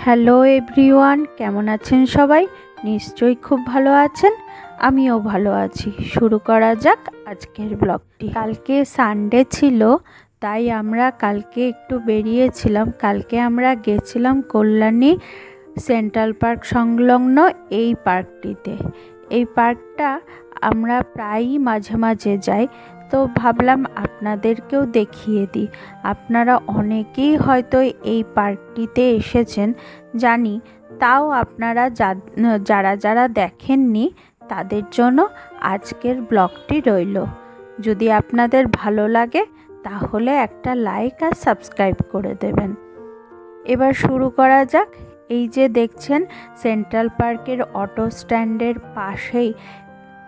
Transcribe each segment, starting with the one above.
Hello everyone, কেমন আছেন সবাই? নিশ্চয়ই খুব ভালো আছেন। আমিও ভালো আছি। শুরু করা যাক আজকের ব্লগটি। কালকে সানডে ছিল, তাই আমরা কালকে একটু বেরিয়েছিলাম। কালকে আমরা গেছিলাম কল্যাণী সেন্ট্রাল পার্ক সংলগ্ন এই পার্কটিতে। এই পার্কটা আমরা প্রায়ই মাঝে মাঝে যাই, তো ভাবলাম আপনাদেরকেও দেখিয়ে দিই। আপনারা অনেকেই হয়তো এই পার্কটিতে এসেছেন জানি, তাও আপনারা যারা যারা দেখেননি তাদের জন্য আজকের ব্লগটি রইল। যদি আপনাদের ভালো লাগে তাহলে একটা লাইক আর সাবস্ক্রাইব করে দেবেন। এবার শুরু করা যাক। এই যে দেখছেন সেন্ট্রাল পার্কের অটো স্ট্যান্ডের পাশেই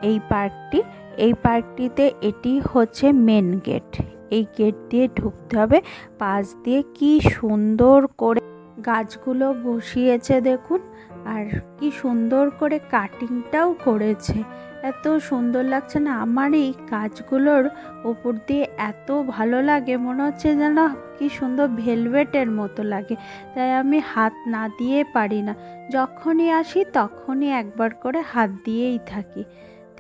এই পার্কটি। এই পার্কটিতে এটি হচ্ছে মেন গেট। এই গেট দিয়ে ঢুকতে হবে। পাশ দিয়ে কি সুন্দর করে গাছগুলো বসিয়েছে দেখুন, আর কি সুন্দর করে কাটিংটাও করেছে। এত সুন্দর লাগছে না? আমার এই গাছগুলোর ওপর দিয়ে এত ভালো লাগে, মনে হচ্ছে যেন কি সুন্দর ভেলভেটের মতো লাগে। তাই আমি হাত না দিয়ে পারি না, যখনই আসি তখনই একবার করে হাত দিয়েই থাকি।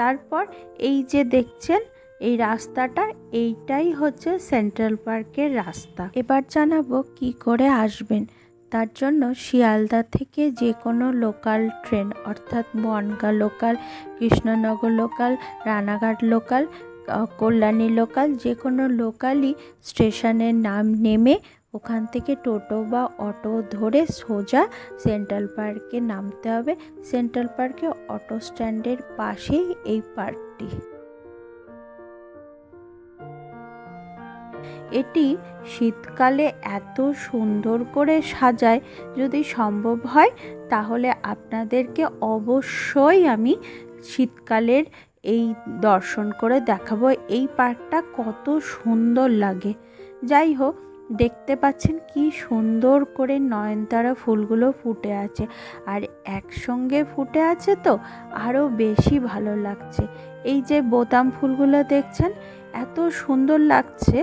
তারপর এই যে দেখছেন এই রাস্তাটা, এইটাই হচ্ছে সেন্ট্রাল পার্কের রাস্তা। এবার জানাবো কি করে আসবেন। তার জন্য শিয়ালদা থেকে যে কোনো লোকাল ট্রেন, অর্থাৎ Bongaon local, Krishnanagar local, Ranaghat local, Kalyani local, যে কোনো লোকালই স্টেশনের নাম নেমে ওখান থেকে টোটো বা অটো ধরে সোজা সেন্ট্রাল পার্কে নামতে হবে। সেন্ট্রাল পার্কে অটো স্ট্যান্ডের পাশেই এই পার্কটি। এটি শীতকালে এত সুন্দর করে সাজায়, যদি সম্ভব হয় তাহলে আপনাদেরকে অবশ্যই আমি শীতকালের এই দর্শন করে দেখাবো এই পার্কটা কত সুন্দর লাগে। যাই হোক, দেখতে পাচ্ছেন কি সুন্দর করে নয়নতারা ফুলগুলো ফুটে আছে, আর একসঙ্গে ফুটে আছে তো আরও বেশি ভালো লাগছে। এই যে বোতাম ফুলগুলো দেখছেন, এত সুন্দর লাগছে।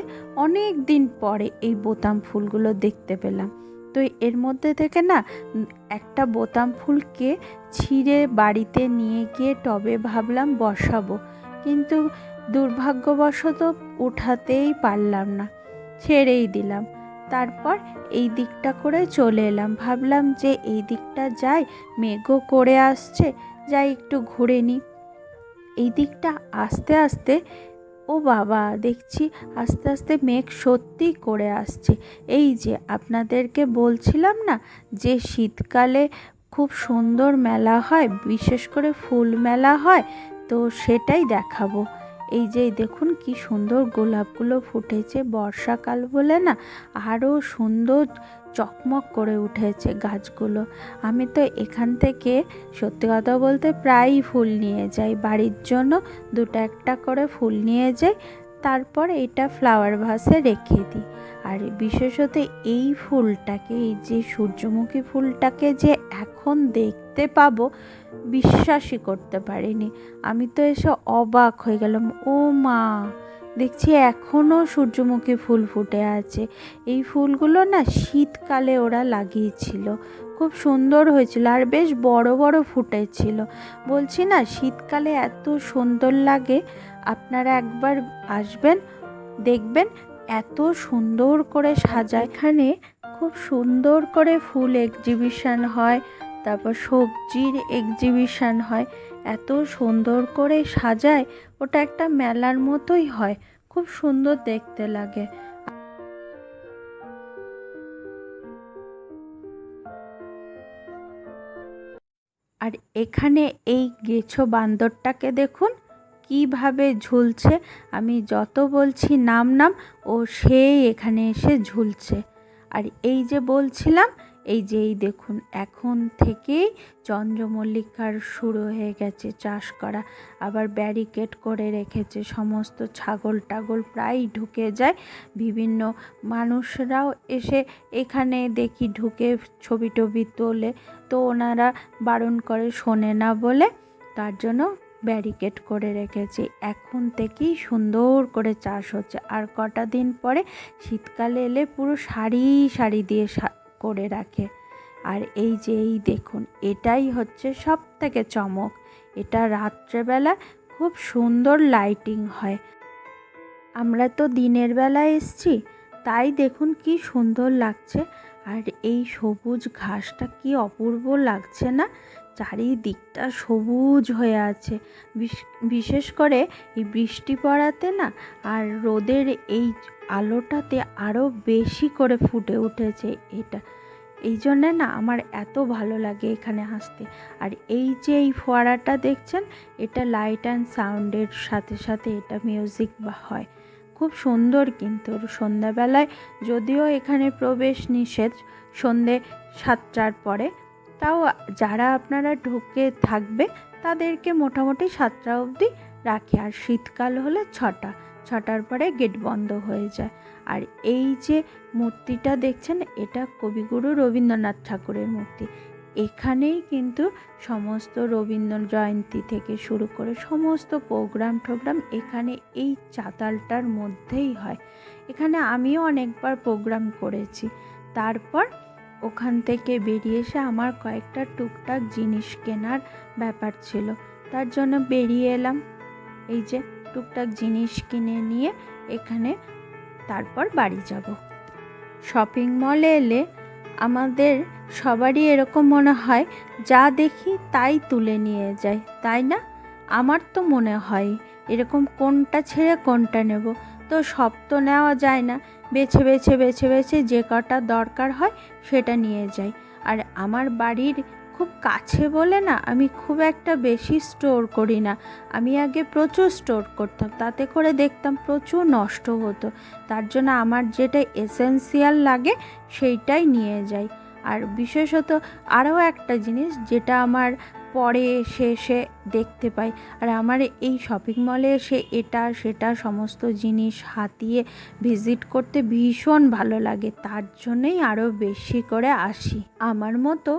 অনেক দিন পরে এই বোতাম ফুলগুলো দেখতে পেলাম। তো এর মধ্যে থেকে না একটা বোতাম ফুলকে ছিঁড়ে বাড়িতে নিয়ে গিয়ে টবে ভাবলাম বসাবো, কিন্তু দুর্ভাগ্যবশত উঠাতেই পারলাম না, ছেড়েই দিলাম। তারপর এই দিকটা করে চলে এলাম। ভাবলাম যে এই দিকটা যাই, মেঘও করে আসছে, যাই একটু ঘুরে নিই। এই দিকটা আস্তে আস্তে, ও বাবা, দেখছি আস্তে আস্তে মেঘ সত্যি করে আসছে। এই যে আপনাদেরকে বলছিলাম না যে শীতকালে খুব সুন্দর মেলা হয়, বিশেষ করে ফুল মেলা হয়, তো সেটাই দেখাবো। এই যে দেখুন কি সুন্দর গোলাপগুলো ফুটেছে, বর্ষাকাল বলে না আরও সুন্দর চকমক করে উঠেছে গাছগুলো। আমি তো এখান থেকে সত্যি কথা বলতে প্রায়ই ফুল নিয়ে যাই, বাড়ির জন্য দুটো একটা করে ফুল নিয়ে যাই, তারপর এটা ফ্লাওয়ার ভাসে রেখে দিই। আর বিশেষত এই ফুলটাকে, এই যে সূর্যমুখী ফুলটাকে যে এখন দেখতে পাবো বিশ্বাসই করতে পারিনি। আমি তো এসে অবাক হয়ে গেলাম, ও মা, দেখছি এখনও সূর্যমুখী ফুল ফুটে আছে। এই ফুলগুলো না শীতকালে ওরা লাগিয়েছিল, খুব সুন্দর হয়েছিল আর বেশ বড় বড় ফুটেছিল। বলছি না শীতকালে এত সুন্দর লাগে। আপনারা একবার আসবেন, দেখবেন এত সুন্দর করে সাজায়। এখানে খুব সুন্দর করে ফুল এক্সিবিশন হয়, তারপর সবজির এক্সিবিশন হয়, এত সুন্দর করে সাজায়, ওটা একটা মেলার মতোই হয়, খুব সুন্দর দেখতে লাগে। আর এখানে এই গেছো বান্দরটাকে দেখুন কিভাবে ঝুলছে। আমি যত বলছি নাম নাম, ও সেই এখানে এসে ঝুলছে। আর এই যে বলছিলাম, এই যে এই দেখুন এখন থেকেই চন্দ্রমল্লিকার শুরু হয়ে গেছে চাষ করা, আবার ব্যারিকেড করে রেখেছে, সমস্ত ছাগল টাগল প্রায় ঢুকে যায়। বিভিন্ন মানুষরাও এসে এখানে দেখি ঢুকে ছবি টবি তোলে, তো ওনারা বারণ করে, শোনে না বলে, তার জন্য ব্যারিকেড করে রেখেছি। এখন থেকেই সুন্দর করে চাষ হচ্ছে, আর কটা দিন পরে শীতকালে এলে পুরো সারি সারি দিয়ে করে রাখে। আর এই যে এই দেখুন, এটাই হচ্ছে সবথেকে চমক। এটা রাত্রেবেলা খুব সুন্দর লাইটিং হয়। আমরা তো দিনের বেলা এসছি, তাই দেখুন কি সুন্দর লাগছে। আর এই সবুজ ঘাসটা কি অপূর্ব লাগছে না? চারিদিকটা সবুজ হয়ে আছে। বিশেষ করে এই বৃষ্টি পড়াতে না, আর রোদের এই আলোটাতে আরও বেশি করে ফুটে উঠেছে এটা। এই জন্যে না আমার এত ভালো লাগে এখানে আসতে। আর এই যে এই ফোয়ারাটা দেখছেন, এটা লাইট অ্যান্ড সাউন্ডের সাথে সাথে এটা মিউজিক হয়। খুব সুন্দর। কিন্তু সন্ধ্যাবেলায় যদিও এখানে প্রবেশ নিষেধ সন্ধে 7টার পরে, তাও যারা আপনারা ঢুকে থাকবে তাদেরকে মোটামুটি 7টা অবধি রাখে। আর শীতকাল হলে 6টার পরে গেট বন্ধ হয়ে যায়। আর এই যে মূর্তিটা দেখছেন, এটা কবিগুরু রবীন্দ্রনাথ ঠাকুরের মূর্তি। এখানেই কিন্তু সমস্ত রবীন্দ্র জয়ন্তী থেকে শুরু করে সমস্ত প্রোগ্রাম এখানে এই চাতালটার মধ্যেই হয়। এখানে আমিও অনেকবার প্রোগ্রাম করেছি। তারপর ওখান থেকে বেরিয়ে এসে আমার কয়েকটা টুকটাক জিনিস কেনার ব্যাপার ছিল, তার জন্য বেরিয়ে এলাম। এই যে টুকটাক জিনিস কিনে নিয়ে এখানে তারপর বাড়ি যাব। শপিং মলে এলে আমাদের সবারই এরকম মনে হয় যা দেখি তাই তুলে নিয়ে যাই, তাই না? আমার তো মনে হয় এরকম, কোনটা ছেড়ে কোনটা নেব। তো সব তো নেওয়া যায় না, বেছে বেছে বেছে বেছে যে কটা দরকার হয় সেটা নিয়ে যাই। আর আমার বাড়ির খুব কাছে বলে না, আমি খুব একটা বেশি স্টোর করি না। আমি আগে প্রচুর স্টোর করতাম, তাতে করে দেখতাম প্রচুর নষ্ট হতো। তার জন্য আমার যেটা এসেন্সিয়াল লাগে সেইটাই নিয়ে যাই। আর বিশেষত আরও একটা জিনিস যেটা আমার পরে এসে দেখতে পাই, আর আমার এই শপিং মলে এসে এটা সেটা সমস্ত জিনিস হাতিয়ে ভিজিট করতে ভীষণ ভালো লাগে। তার জন্যই আরও বেশি করে আসি। আমার মতো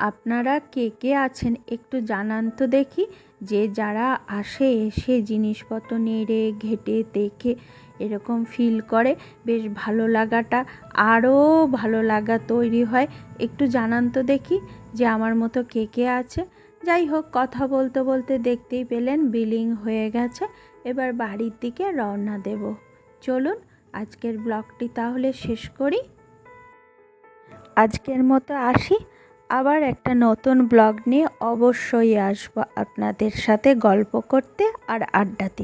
আপনারা কে কে আছেন একটু জানান তো দেখি। যে যারা আসে, এসে জিনিসপত্র নেড়ে ঘেটে দেখে এরকম ফিল করে, বেশ ভালো লাগাটা আরও ভালো লাগা তৈরি হয়। একটু জানান তো দেখি যে আমার মতো কে কে আছে। যাই হোক, কথা বলতে বলতে দেখতেই পেলেন বিলিং হয়ে গেছে। এবার বাড়ির দিকে রওনা দেব। চলুন আজকের ব্লগটি তাহলে শেষ করি। আজকের মতো আসি, আবার একটা নতুন ব্লগ নিয়ে অবশ্যই আসবো আপনাদের সাথে গল্প করতে আর আড্ডা দিতে।